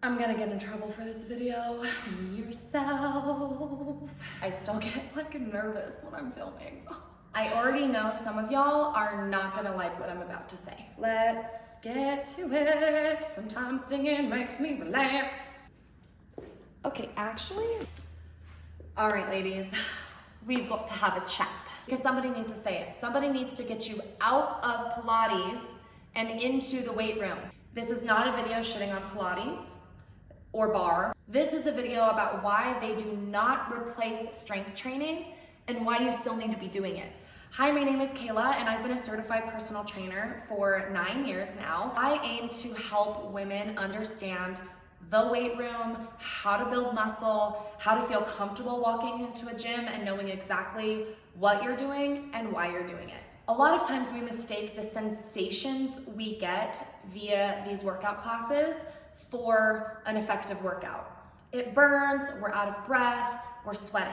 I'm gonna get in trouble for this video. Be yourself. I still get like nervous when I'm filming. I already know some of y'all are not gonna like what I'm about to say. Let's get to it. Sometimes singing makes me relax. Okay, actually, all right, ladies, we've got to have a chat because somebody needs to say it. Somebody needs to get you out of Pilates and into the weight room. This is not a video shitting on Pilates or bar. This is a video about why they do not replace strength training and why you still need to be doing it. Hi, my name is Kayla and I've been a certified personal trainer for 9 years now. I aim to help women understand the weight room, how to build muscle, how to feel comfortable walking into a gym and knowing exactly what you're doing and why you're doing it. A lot of times we mistake the sensations we get via these workout classes for an effective workout. It burns, we're out of breath, we're sweating.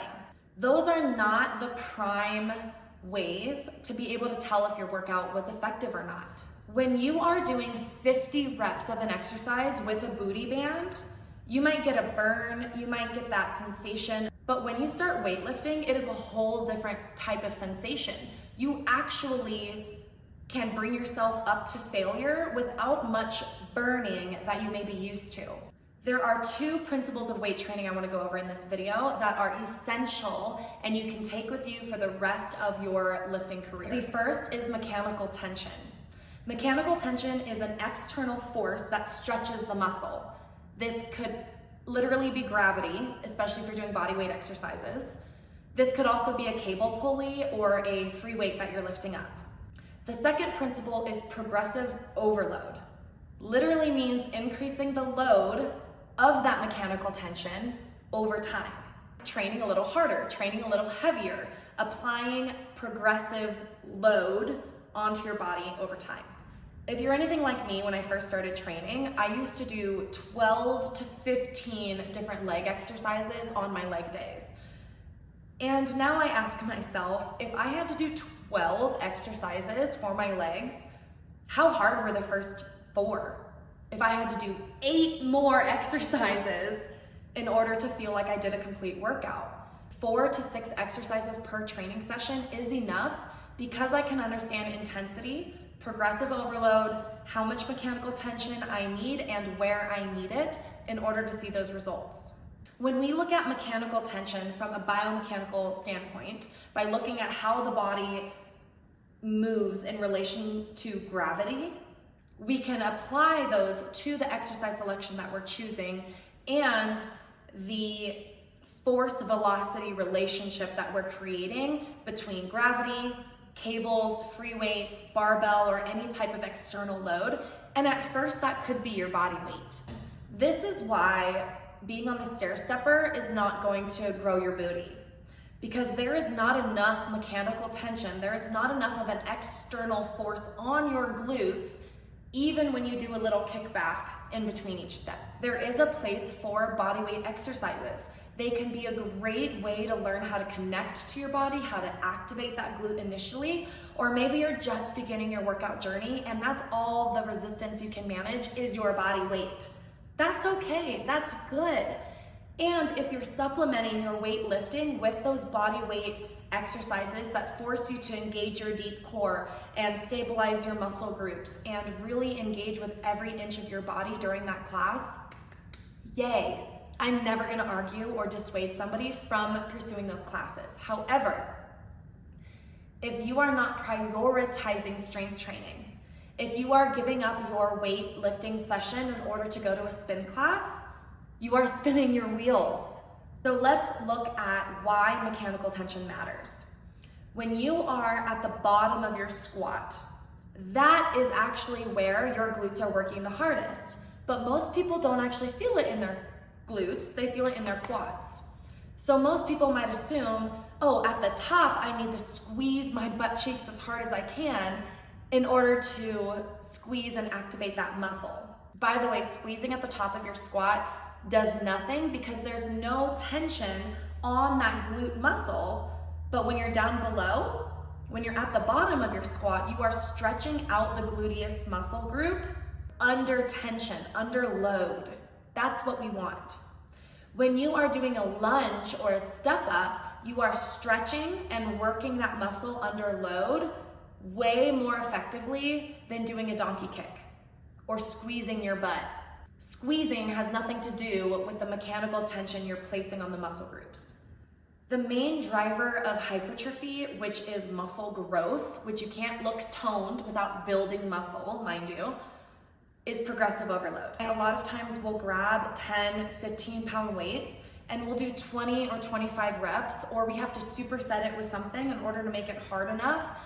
Those are not the prime ways to be able to tell if your workout was effective or not. When you are doing 50 reps of an exercise with a booty band, you might get a burn, you might get that sensation, but when you start weightlifting, it is a whole different type of sensation. You actually can bring yourself up to failure without much burning that you may be used to. There are 2 principles of weight training I want to go over in this video that are essential and you can take with you for the rest of your lifting career. The first is mechanical tension. Mechanical tension is an external force that stretches the muscle. This could literally be gravity, especially if you're doing body weight exercises. This could also be a cable pulley or a free weight that you're lifting up. The second principle is progressive overload. Literally means increasing the load of that mechanical tension over time. Training a little harder, training a little heavier, applying progressive load onto your body over time. If you're anything like me, when I first started training, I used to do 12 to 15 different leg exercises on my leg days. And now I ask myself, if I had to do 12 exercises for my legs, how hard were the first 4? If I had to do 8 more exercises in order to feel like I did a complete workout. 4 to 6 exercises per training session is enough because I can understand intensity, progressive overload, how much mechanical tension I need and where I need it in order to see those results. When we look at mechanical tension from a biomechanical standpoint, by looking at how the body moves in relation to gravity, we can apply those to the exercise selection that we're choosing and the force velocity relationship that we're creating between gravity, cables, free weights, barbell, or any type of external load. And at first that could be your body weight. This is why being on the stair stepper is not going to grow your booty, because there is not enough mechanical tension. There is not enough of an external force on your glutes, even when you do a little kickback in between each step. There is a place for body weight exercises. They can be a great way to learn how to connect to your body, how to activate that glute initially, or maybe you're just beginning your workout journey and that's all the resistance you can manage is your body weight. That's okay, that's good. And if you're supplementing your weightlifting with those body weight exercises that force you to engage your deep core and stabilize your muscle groups and really engage with every inch of your body during that class, yay. I'm never gonna argue or dissuade somebody from pursuing those classes. However, if you are not prioritizing strength training, if you are giving up your weightlifting session in order to go to a spin class, you are spinning your wheels. So let's look at why mechanical tension matters. When you are at the bottom of your squat, that is actually where your glutes are working the hardest. But most people don't actually feel it in their glutes, they feel it in their quads. So most people might assume, oh, at the top, I need to squeeze my butt cheeks as hard as I can in order to squeeze and activate that muscle. By the way, squeezing at the top of your squat does nothing because there's no tension on that glute muscle. But when you're down below, when you're at the bottom of your squat, you are stretching out the gluteus muscle group under tension, under load. That's what we want. When you are doing a lunge or a step up, you are stretching and working that muscle under load way more effectively than doing a donkey kick or squeezing your butt. Squeezing has nothing to do with the mechanical tension you're placing on the muscle groups. The main driver of hypertrophy, which is muscle growth, which you can't look toned without building muscle, mind you, is progressive overload. And a lot of times we'll grab 10, 15 pound weights and we'll do 20 or 25 reps, or we have to superset it with something in order to make it hard enough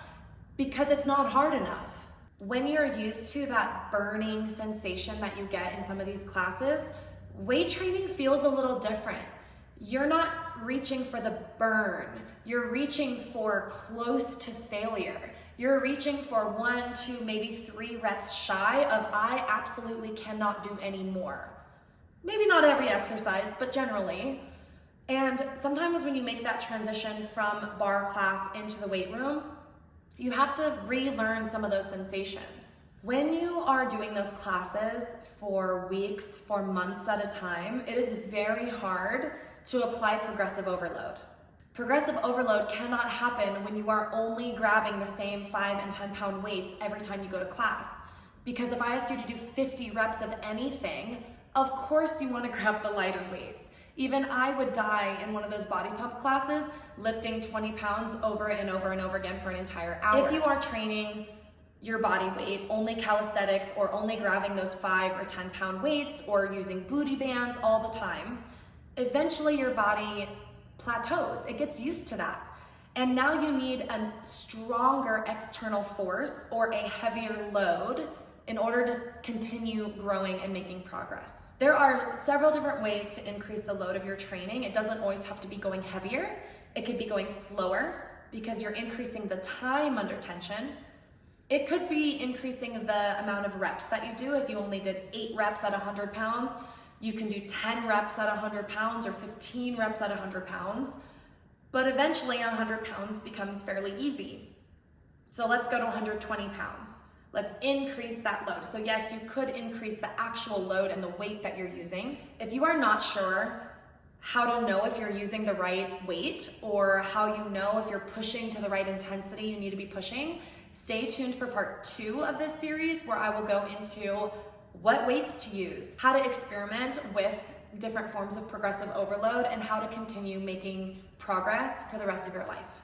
because it's not hard enough. When you're used to that burning sensation that you get in some of these classes, weight training feels a little different. You're not reaching for the burn. You're reaching for close to failure. You're reaching for 1, 2, maybe 3 reps shy of I absolutely cannot do any more. Maybe not every exercise, but generally. And sometimes when you make that transition from bar class into the weight room, you have to relearn some of those sensations. When you are doing those classes for weeks, for months at a time, it is very hard to apply progressive overload. Progressive overload cannot happen when you are only grabbing the same 5 and 10 pound weights every time you go to class. Because if I asked you to do 50 reps of anything, of course you want to grab the lighter weights. Even I would die in one of those body pump classes lifting 20 pounds over and over and over again for an entire hour. If you are training your body weight, only calisthenics, or only grabbing those 5 or 10 pound weights, or using booty bands all the time, eventually your body plateaus. It gets used to that. And now you need a stronger external force or a heavier load in order to continue growing and making progress. There are several different ways to increase the load of your training. It doesn't always have to be going heavier. It could be going slower because you're increasing the time under tension. It could be increasing the amount of reps that you do. If you only did 8 reps at 100 pounds, you can do 10 reps at 100 pounds or 15 reps at 100 pounds. But eventually 100 pounds becomes fairly easy. So let's go to 120 pounds. Let's increase that load. So yes, you could increase the actual load and the weight that you're using. If you are not sure how to know if you're using the right weight or how you know if you're pushing to the right intensity you need to be pushing, stay tuned for part 2 of this series where I will go into what weights to use, how to experiment with different forms of progressive overload, and how to continue making progress for the rest of your life.